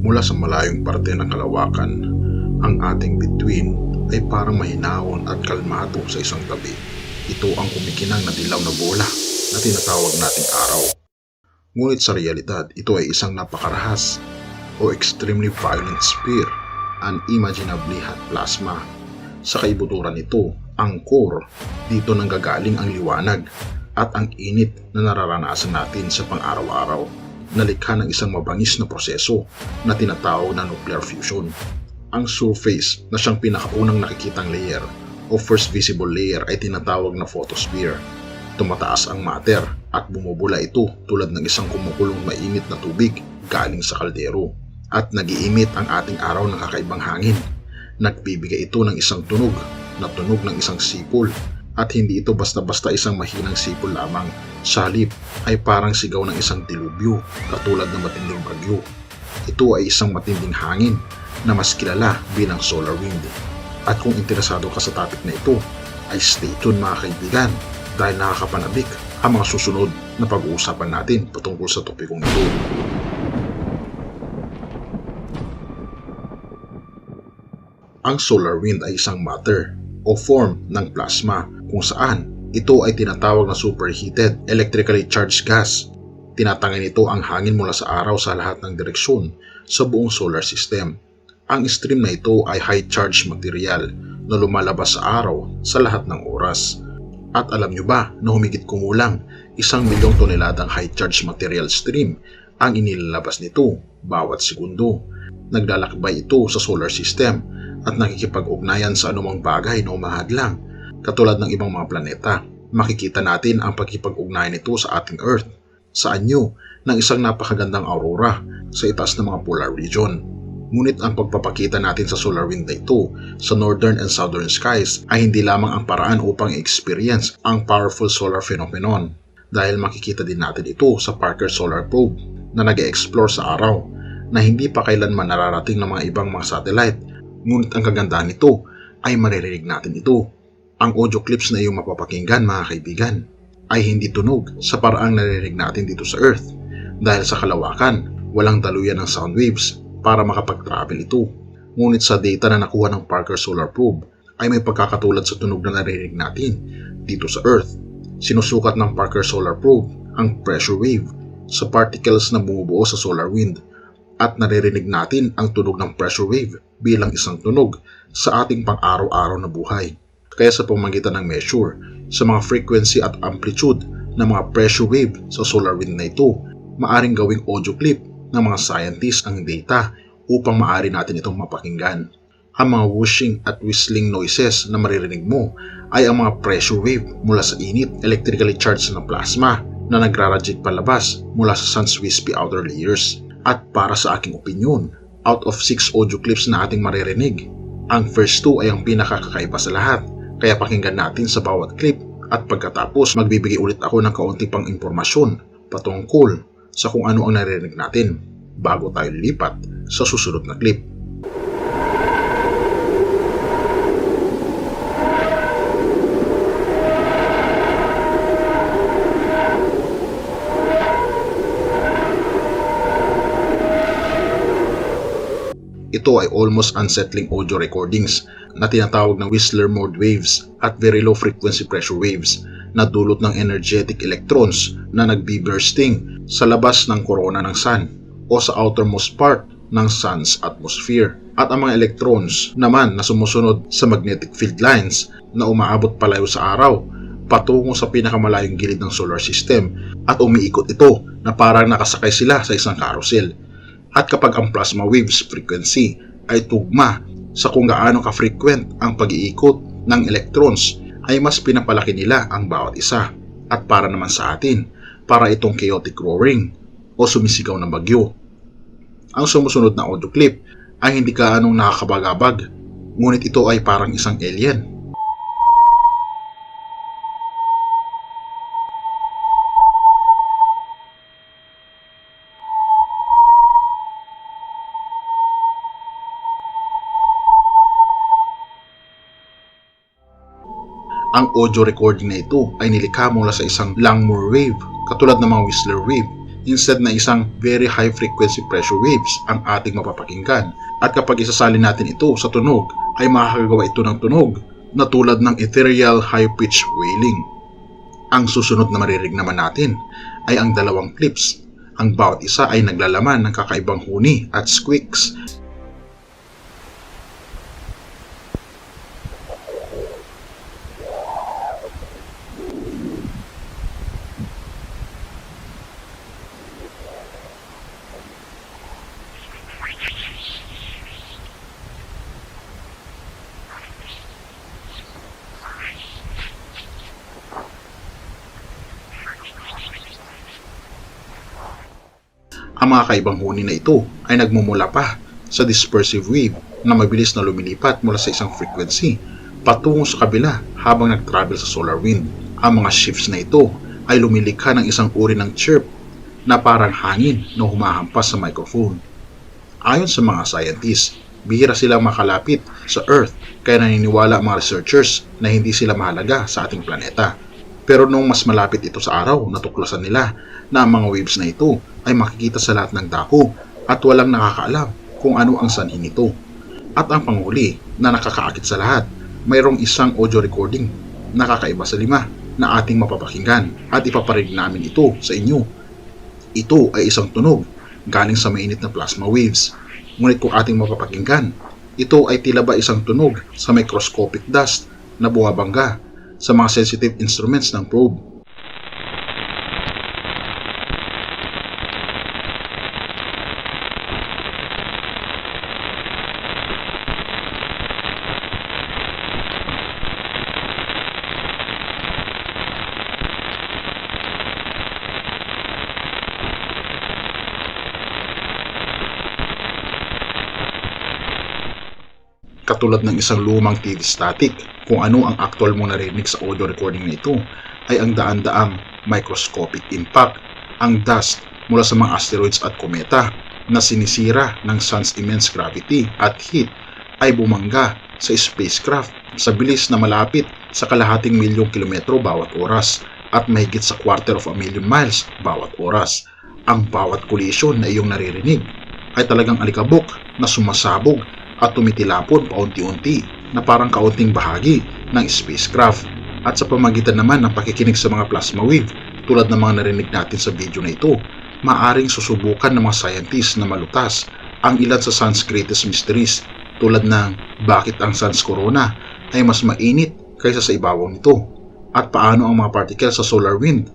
Mula sa malayong parte ng kalawakan, ang ating bituin ay parang mahinahon at kalmado sa isang tabi. Ito ang kumikinang na dilaw na bola na tinatawag nating araw. Ngunit sa realidad, ito ay isang napakarahas o extremely violent sphere, unimaginably hot plasma. Sa kaibuturan nito, ang core, dito nanggagaling ang liwanag at ang init na nararanasan natin sa pang-araw-araw, nalikha ng isang mabangis na proseso na tinatawag na nuclear fusion. Ang surface na siyang pinakaunang nakikitang layer o first visible layer ay tinatawag na photosphere. Tumataas ang matter at bumubula ito tulad ng isang kumukulong mainit na tubig galing sa kaldero at nag-iimit ang ating araw ng kakaibang hangin. Nagbibigay ito ng isang tunog na tunog ng isang sipol at hindi ito basta-basta isang mahinang sipol lamang. Sa halip ay parang sigaw ng isang dilubyo katulad ng matinding bagyo. Ito ay isang matinding hangin na mas kilala bilang solar wind. At kung interesado ka sa topic na ito, ay stay tuned mga kaibigan dahil nakakapanabik ang mga susunod na pag-uusapan natin patungkol sa topikong ito. Ang solar wind ay isang matter o form ng plasma kung saan ito ay tinatawag na superheated electrically charged gas. Tinatangay nito ang hangin mula sa araw sa lahat ng direksyon sa buong solar system. Ang stream na ito ay high charged material na lumalabas sa araw sa lahat ng oras. At alam nyo ba na humigit kumulang 1,000,000 toneladang high charged material stream ang inilalabas nito bawat segundo. Naglalakbay ito sa solar system at nakikipag-ugnayan sa anumang bagay na umahadlang katulad ng ibang mga planeta. Makikita natin ang pagkipag-ugnayan nito sa ating Earth sa anyo ng isang napakagandang aurora sa itaas ng mga polar region. Ngunit ang pagpapakita natin sa solar wind na ito sa northern and southern skies ay hindi lamang ang paraan upang i-experience ang powerful solar phenomenon dahil makikita din natin ito sa Parker Solar Probe na nag-e-explore sa araw na hindi pa kailanman nararating ng mga ibang mga satellite. Ngunit ang kagandahan nito ay maririnig natin ito. Ang audio clips na iyong mapapakinggan mga kaibigan ay hindi tunog sa paraang naririnig natin dito sa Earth dahil sa kalawakan walang daluyan ng sound waves para makapag-travel ito. Ngunit sa data na nakuha ng Parker Solar Probe ay may pagkakatulad sa tunog na naririnig natin dito sa Earth. Sinusukat ng Parker Solar Probe ang pressure wave sa particles na bumubuo sa solar wind at naririnig natin ang tunog ng pressure wave bilang isang tunog sa ating pang-araw-araw na buhay. Kaya sa pamamagitan ng measure sa mga frequency at amplitude ng mga pressure wave sa solar wind na ito, maaring gawing audio clip ng mga scientists ang data upang maaari natin itong mapakinggan. Ang mga whooshing at whistling noises na maririnig mo ay ang mga pressure wave mula sa init electrically charged na plasma na nagraradiate palabas mula sa sun's wispy outer layers. At para sa aking opinyon, out of 6 audio clips na ating maririnig, ang first 2 ay ang pinakakakaiba sa lahat. Kaya pakinggan natin sa bawat clip at pagkatapos magbibigay ulit ako ng kaunti pang impormasyon patungkol sa kung ano ang naririnig natin bago tayo lilipat sa susunod na clip. Ito ay almost unsettling audio recordings na tinatawag na Whistler mode waves at very low frequency pressure waves na dulot ng energetic electrons na nagbi-bursting sa labas ng korona ng sun o sa outermost part ng sun's atmosphere. At ang mga electrons naman na sumusunod sa magnetic field lines na umaabot palayo sa araw patungo sa pinakamalayong gilid ng solar system at umiikot ito na parang nakasakay sila sa isang carousel. At kapag ang plasma waves frequency ay tugma sa kung gaano ka-frequent ang pag-iikot ng electrons, ay mas pinapalaki nila ang bawat isa. At para naman sa atin, para itong chaotic roaring o sumisigaw ng bagyo. Ang sumusunod na audio clip ay hindi kaanong nakakabagabag, ngunit ito ay parang isang alien. Ang audio recording na ito ay nilikha mula sa isang Langmuir wave katulad ng mga Whistler wave instead na isang very high frequency pressure waves ang ating mapapakinggan. At kapag isasalin natin ito sa tunog, ay makakagawa ito ng tunog na tulad ng ethereal high-pitched wailing. Ang susunod na maririnig naman natin ay ang dalawang clips. Ang bawat isa ay naglalaman ng kakaibang huni at squeaks. Ang mga kaibang huni na ito ay nagmumula pa sa dispersive wave na mabilis na lumilipat mula sa isang frequency patungo sa kabila habang nag-travel sa solar wind. Ang mga shifts na ito ay lumilikha ng isang uri ng chirp na parang hangin na humahampas sa microphone. Ayon sa mga scientists, bihira silang makalapit sa Earth kaya naniniwala ang mga researchers na hindi sila mahalaga sa ating planeta. Pero nung mas malapit ito sa araw, natuklasan nila na ang mga waves na ito ay makikita sa lahat ng dako at walang nakakaalam kung ano ang sanhi nito. At ang panghuli na nakakaakit sa lahat, mayroong isang audio recording na kakaiba sa 5 na ating mapapakinggan at ipaparinig namin ito sa inyo. Ito ay isang tunog galing sa mainit na plasma waves. Ngunit kung ating mapapakinggan, ito ay tila ba isang tunog sa microscopic dust na bumabangga sa mga sensitive instruments ng probe. Katulad ng isang lumang TV static, kung ano ang actual mong narinig sa audio recording na ito ay ang daan-daang microscopic impact, ang dust mula sa mga asteroids at kometa na sinisira ng sun's immense gravity at heat ay bumangga sa spacecraft sa bilis na malapit sa kalahating milyong kilometro bawat oras at mahigit sa 250,000 miles bawat oras. Ang bawat collision na iyong naririnig ay talagang alikabok na sumasabog at tumitilapon paunti-unti na parang kaunting bahagi ng spacecraft. At sa pamagitan naman ng pakikinig sa mga plasma wave tulad ng mga narinig natin sa video na ito, maaring susubukan ng mga scientists na malutas ang ilan sa sun's greatest mysteries tulad ng bakit ang sun's corona ay mas mainit kaysa sa ibabaw nito at paano ang mga particles sa solar wind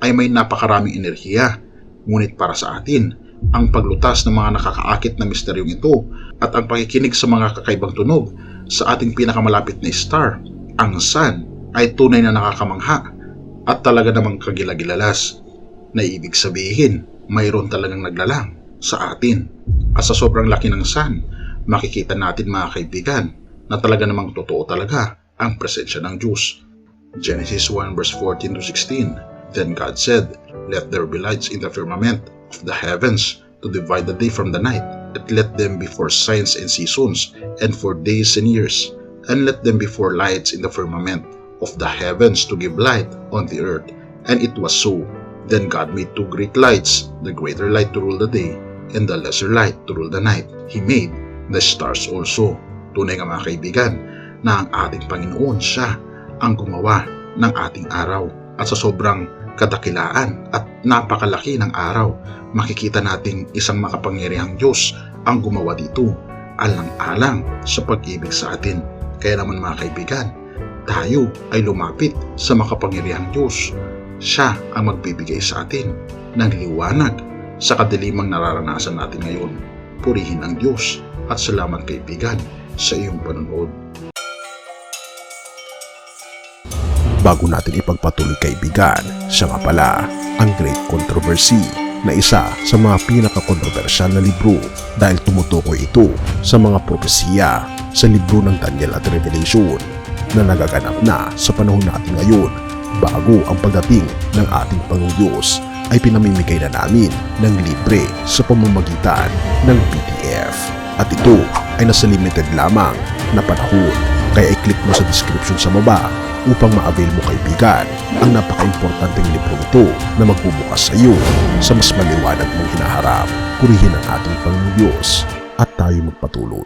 ay may napakaraming enerhiya. Ngunit para sa atin, ang paglutas ng mga nakakaakit na misteryong ito at ang pakikinig sa mga kakaibang tunog sa ating pinakamalapit na star, ang sun, ay tunay na nakakamangha at talaga namang kagilagilalas na ibig sabihin mayroon talagang naglalang sa atin. At sa sobrang laki ng sun, makikita natin mga kaibigan na talaga namang totoo talaga ang presensya ng Diyos. Genesis 1 verse 14 to 16. Then God said, "Let there be lights in the firmament of the heavens to divide the day from the night, and let them be for signs and seasons, and for days and years, and let them be for lights in the firmament of the heavens to give light on the earth." And it was so. Then God made 2 great lights, the greater light to rule the day, and the lesser light to rule the night. He made the stars also. Tunay nga mga kaibigan na ang ating Panginoon, siya ang gumawa ng ating araw. At sa sobrang kadakilaan at napakalaki ng araw, makikita nating isang makapangyarihang Diyos ang gumawa dito, alang-alang sa pag-ibig sa atin. Kaya naman mga kaibigan, tayo ay lumapit sa makapangyarihang Diyos. Siya ang magbibigay sa atin ng liwanag sa kadilimang nararanasan natin ngayon. Purihin ang Diyos at salamat kaibigan sa iyong panonood. Bago natin ipagpatuloy kaibigan, siya nga pala ang Great Controversy na isa sa mga pinaka-kontrobersyal na libro dahil tumutukoy ito sa mga propesiya sa libro ng Daniel at Revelation na nagaganap na sa panahon natin ngayon bago ang pagdating ng ating Panginoong Diyos ay pinamimigay na namin ng libre sa pamamagitan ng PDF. At ito ay nasa limited lamang na panahon kaya i-click mo sa description sa baba upang ma-avail mo kaibigan ang napaka-importanteng libro ito na magbubukas sa iyo sa mas maliwanag mong hinaharap. Purihin ang ating Panginoong Diyos at tayo magpatuloy.